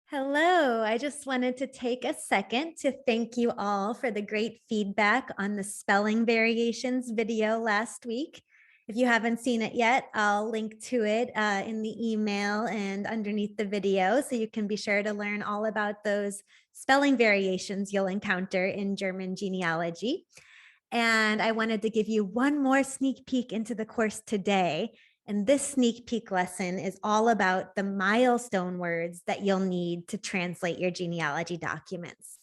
Hello, I just wanted to take a second to thank you all for the great feedback on the spelling variations video last week. If you haven't seen it yet, I'll link to it in the email and underneath the video, so you can be sure to learn all about those spelling variations you'll encounter in German genealogy. And I wanted to give you one more sneak peek into the course today. And this sneak peek lesson is all about the milestone words that you'll need to translate your genealogy documents.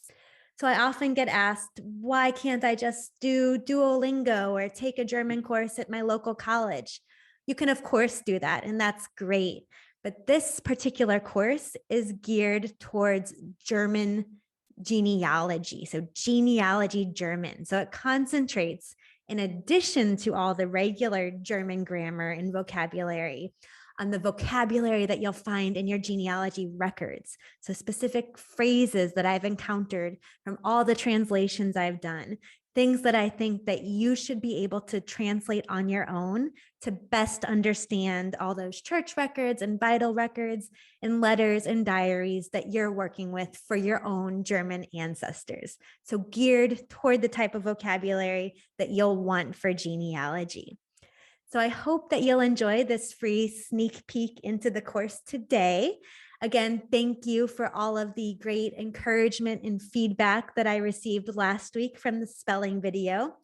So I often get asked, why can't I just do Duolingo or take a German course at my local college? You can, of course, do that, and that's great. But this particular course is geared towards German genealogy, so genealogy German. So it concentrates, in addition to all the regular German grammar and vocabulary, on the vocabulary that you'll find in your genealogy records. So specific phrases that I've encountered from all the translations I've done, things that I think that you should be able to translate on your own to best understand all those church records and vital records and letters and diaries that you're working with for your own German ancestors. So geared toward the type of vocabulary that you'll want for genealogy. So I hope that you'll enjoy this free sneak peek into the course today. Again, thank you for all of the great encouragement and feedback that I received last week from the spelling video.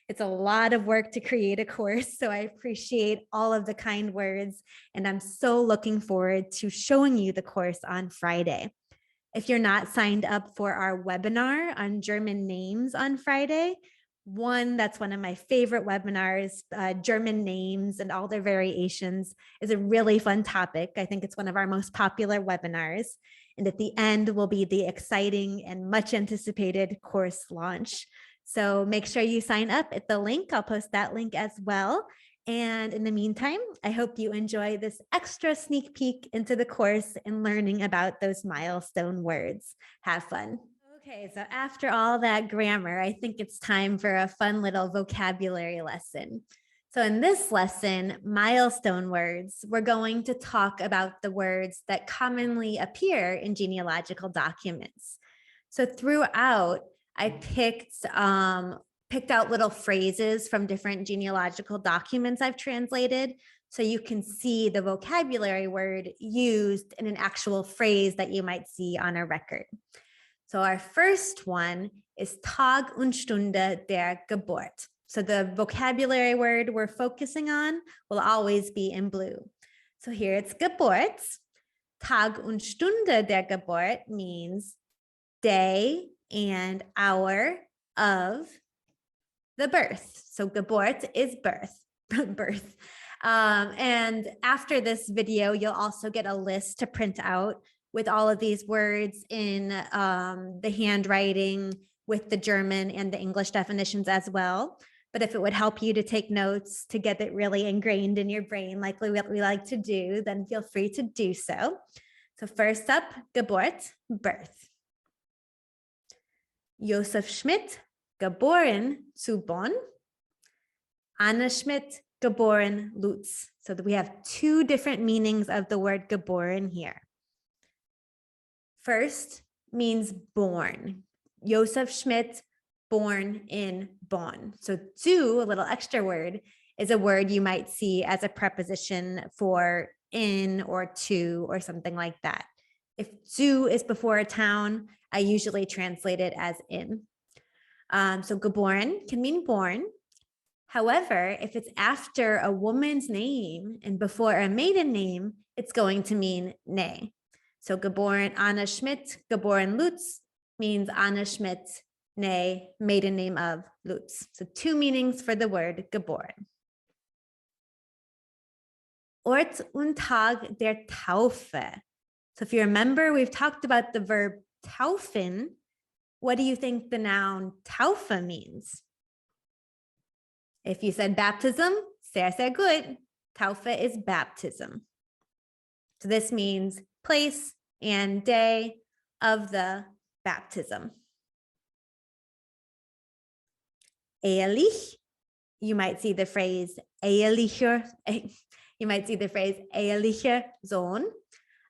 It's a lot of work to create a course, so I appreciate all of the kind words, and I'm so looking forward to showing you the course on Friday. If you're not signed up for our webinar on German names on Friday, that's one of my favorite webinars. German names and all their variations is a really fun topic. I think it's one of our most popular webinars. And at the end will be the exciting and much anticipated course launch. So make sure you sign up at the link. I'll post that link as well. And in the meantime, I hope you enjoy this extra sneak peek into the course and learning about those milestone words. Have fun. Okay, so after all that grammar, I think it's time for a fun little vocabulary lesson. So in this lesson, milestone words, we're going to talk about the words that commonly appear in genealogical documents. So throughout, I picked out little phrases from different genealogical documents I've translated, so you can see the vocabulary word used in an actual phrase that you might see on a record. So our first one is Tag und Stunde der Geburt. So the vocabulary word we're focusing on will always be in blue. So here it's Geburt. Tag und Stunde der Geburt means day and hour of the birth. So Geburt is birth. And after this video, you'll also get a list to print out with all of these words in the handwriting with the German and the English definitions as well. But if it would help you to take notes to get it really ingrained in your brain, like we like to do, then feel free to do so. So first up, Geburt, birth. Josef Schmidt, geboren zu Bonn. Anna Schmidt, geboren Lutz. So that we have two different meanings of the word geboren here. First means born. Josef Schmidt, born in Bonn. So zu, a little extra word, is a word you might see as a preposition for in or to or something like that. If zu is before a town, I usually translate it as in. So geboren can mean born. However, if it's after a woman's name and before a maiden name, it's going to mean ne. So geboren Anna Schmidt, geboren Lutz means Anna Schmidt, ne, maiden name of Lutz. So two meanings for the word geboren. Ort und Tag der Taufe. So if you remember, we've talked about the verb taufen. What do you think the noun Taufe means? If you said baptism, sehr, sehr good. Taufe is baptism. So this means place and day of the baptism. Ehelich, you might see the phrase ehelicher, ehelicher Sohn.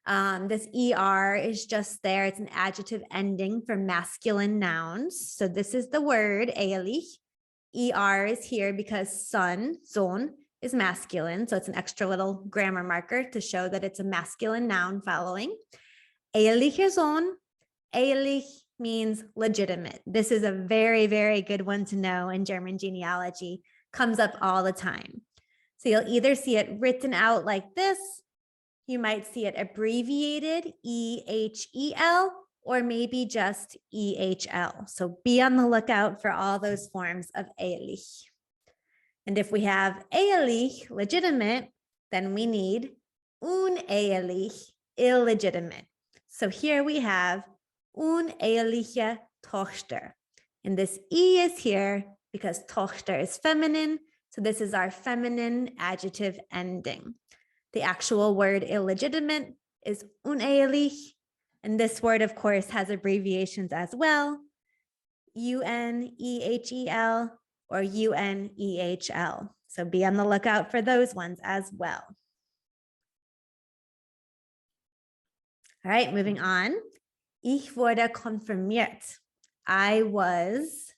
This ER is just there. It's an adjective ending for masculine nouns. So this is the word ehrlich. ER is here because son, Sohn, is masculine. So it's an extra little grammar marker to show that it's a masculine noun following. Ehrlicher Sohn, ehrlich means legitimate. This is a very, very good one to know in German genealogy. Comes up all the time. So you'll either see it written out like this, you might see it abbreviated, EHEL, or maybe just EHL. So be on the lookout for all those forms of ehrlich. And if we have ehrlich, legitimate, then we need unehelich, illegitimate. So here we have uneheliche Tochter. And this E is here because Tochter is feminine. So this is our feminine adjective ending. The actual word illegitimate is unehelich. And this word, of course, has abbreviations as well. UNEHEL or UNEHL. So be on the lookout for those ones as well. All right, moving on. Ich wurde konfirmiert. I was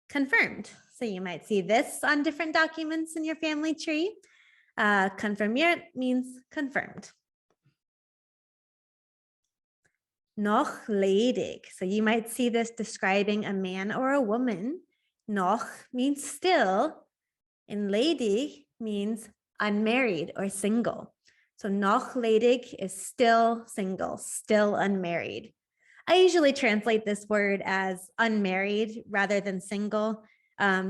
confirmed. So you might see this on different documents in your family tree. Konfirmiert means confirmed. Noch ledig. So you might see this describing a man or a woman. Noch means still, and ledig means unmarried or single. So noch ledig is still single, still unmarried. I usually translate this word as unmarried rather than single,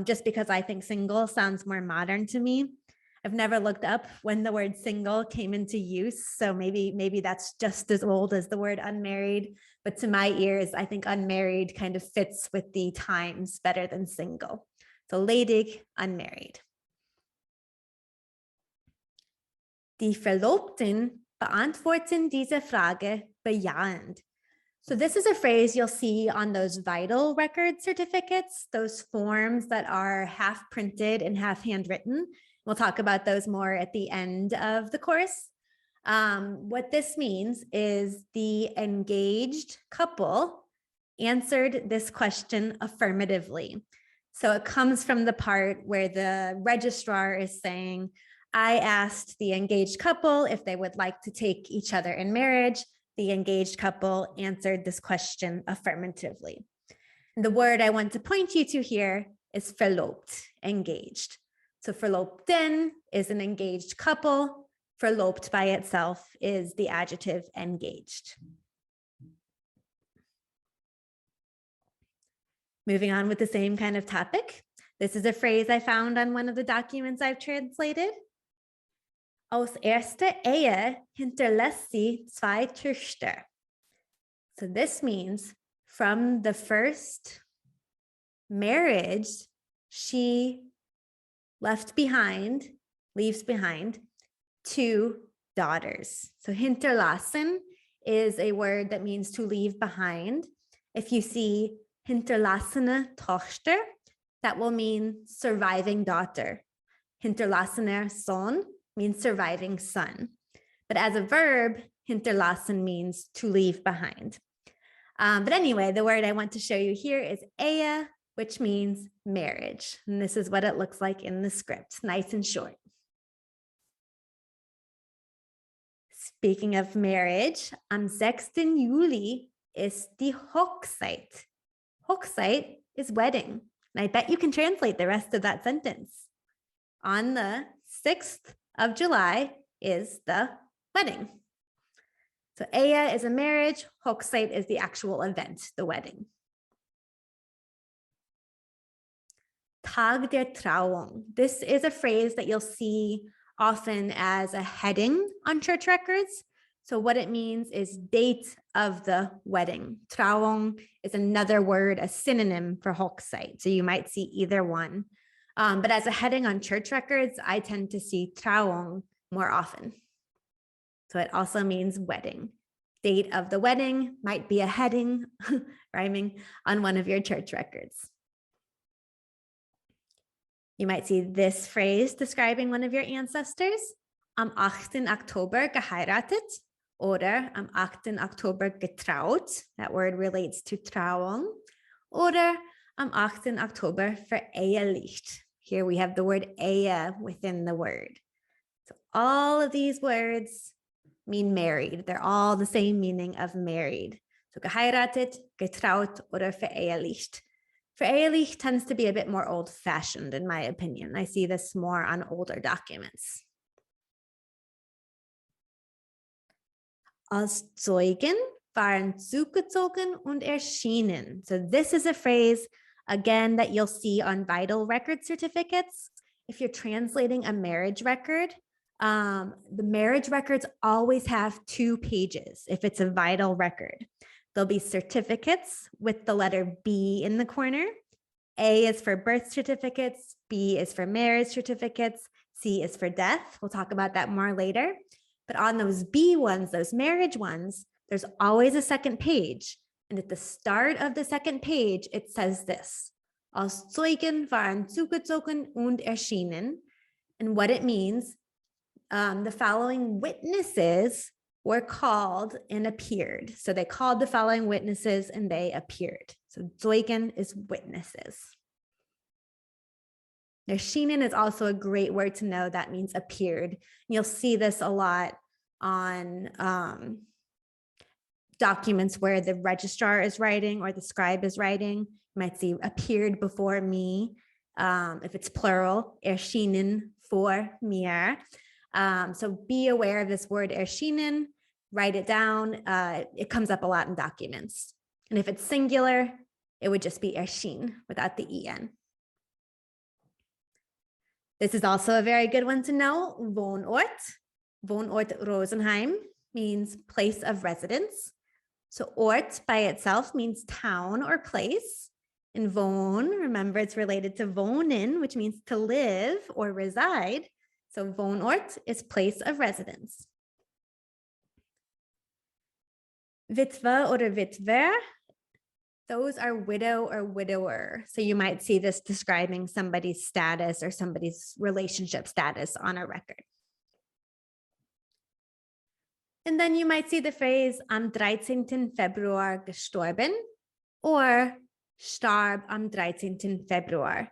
just because I think single sounds more modern to me. I've never looked up when the word single came into use, so maybe that's just as old as the word unmarried, but to my ears, I think unmarried kind of fits with the times better than single. So ledig, unmarried. Die Verlobten beantworten diese Frage bejahend. So this is a phrase you'll see on those vital record certificates, those forms that are half printed and half handwritten. We'll talk about those more at the end of the course. What this means is the engaged couple answered this question affirmatively. So it comes from the part where the registrar is saying, I asked the engaged couple if they would like to take each other in marriage. The engaged couple answered this question affirmatively. And the word I want to point you to here is verlobt, engaged. So verlobten is an engaged couple. Verlobt by itself is the adjective engaged. Moving on with the same kind of topic. This is a phrase I found on one of the documents I've translated. Aus erster Ehe hinterlässt sie zwei Töchter. So this means from the first marriage, she leaves behind 2 daughters. So hinterlassen is a word that means to leave behind. If you see hinterlassene Tochter, that will mean surviving daughter. Hinterlassener Sohn means surviving son. But as a verb, hinterlassen means to leave behind. But anyway, the word I want to show you here is Ehe, which means marriage. And this is what it looks like in the script, nice and short. Speaking of marriage, am 6. Juli ist die Hochzeit. Hochzeit is wedding. And I bet you can translate the rest of that sentence. On the 6th of July is the wedding. So Ehe is a marriage, Hochzeit is the actual event, the wedding. Tag der Trauung. This is a phrase that you'll see often as a heading on church records. So what it means is date of the wedding. Trauung is another word, a synonym for Hochzeit. So you might see either one. But as a heading on church records, I tend to see Trauung more often. So it also means wedding. Date of the wedding might be a heading, rhyming, on one of your church records. You might see this phrase describing one of your ancestors. Am 8. Oktober geheiratet, Oder am 8. Oktober getraut. That word relates to Trauung. Oder am 8. Oktober verehelicht. Here we have the word Ehe within the word. So all of these words mean married. They're all the same meaning of married. So geheiratet, getraut, oder verehelicht. Verehelicht tends to be a bit more old-fashioned, in my opinion. I see this more on older documents. Als Zeugen waren zugezogen und erschienen. So this is a phrase, again, that you'll see on vital record certificates. If you're translating a marriage record, the marriage records always have 2 pages if it's a vital record. There'll be certificates with the letter B in the corner. A is for birth certificates, B is for marriage certificates, C is for death. We'll talk about that more later. But on those B ones, those marriage ones, there's always a second page. And at the start of the second page, it says this: Als Zeugen waren zugezogen und erschienen. And what it means, the following witnesses were called and appeared. So they called the following witnesses and they appeared. So Zeugen is witnesses. Erschienen is also a great word to know. That means appeared. You'll see this a lot on documents where the registrar is writing or the scribe is writing. You might see appeared before me. If it's plural, erschienen vor mir. So be aware of this word erschienen, write it down. It comes up a lot in documents. And if it's singular, it would just be erschien without the en. This is also a very good one to know. Wohnort. Wohnort Rosenheim means place of residence. So Ort by itself means town or place. And Wohn, remember it's related to wohnen, which means to live or reside. So Wohnort is place of residence. Witwe oder Witwer, those are widow or widower. So you might see this describing somebody's status or somebody's relationship status on a record. And then you might see the phrase am 13. Februar gestorben or starb am 13. Februar.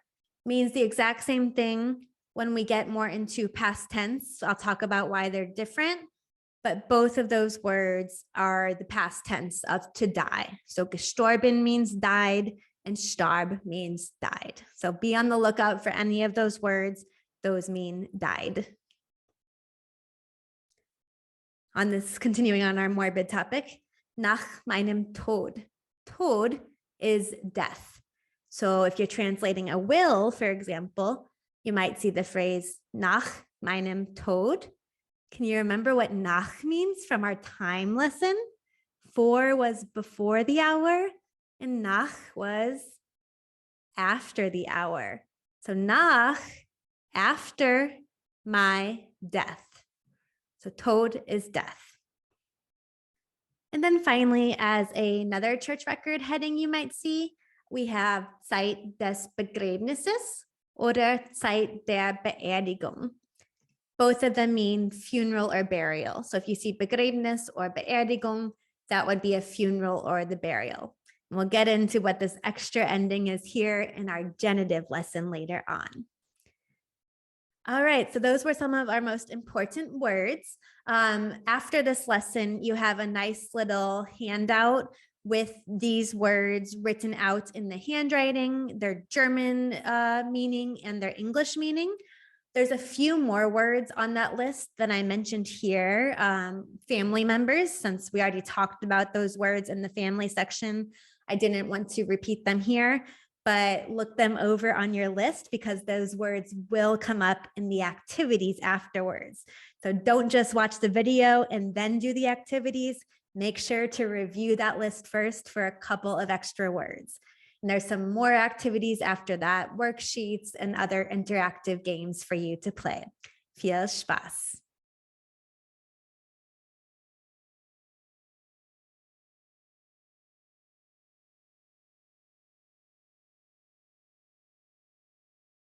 Means the exact same thing when we get more into past tense. I'll talk about why they're different, but both of those words are the past tense of to die. So gestorben means died and starb means died. So be on the lookout for any of those words. Those mean died. On this, continuing on our morbid topic, nach meinem Tod. Tod is death. So if you're translating a will, for example, you might see the phrase nach meinem Tod. Can you remember what nach means from our time lesson? For was before the hour and nach was after the hour. So nach, after my death. So Tod is death. And then finally, as another church record heading you might see, we have Zeit des Begräbnisses oder Zeit der Beerdigung. Both of them mean funeral or burial. So if you see Begräbnis or Beerdigung, that would be a funeral or the burial. And we'll get into what this extra ending is here in our genitive lesson later on. All right, so those were some of our most important words. After this lesson, you have a nice little handout with these words written out in the handwriting, their German meaning and their English meaning. There's a few more words on that list than I mentioned here. Family members, since we already talked about those words in the family section, I didn't want to repeat them here, but look them over on your list because those words will come up in the activities afterwards. So don't just watch the video and then do the activities. Make sure to review that list first for a couple of extra words. And there's some more activities after that, worksheets and other interactive games for you to play. Viel Spaß.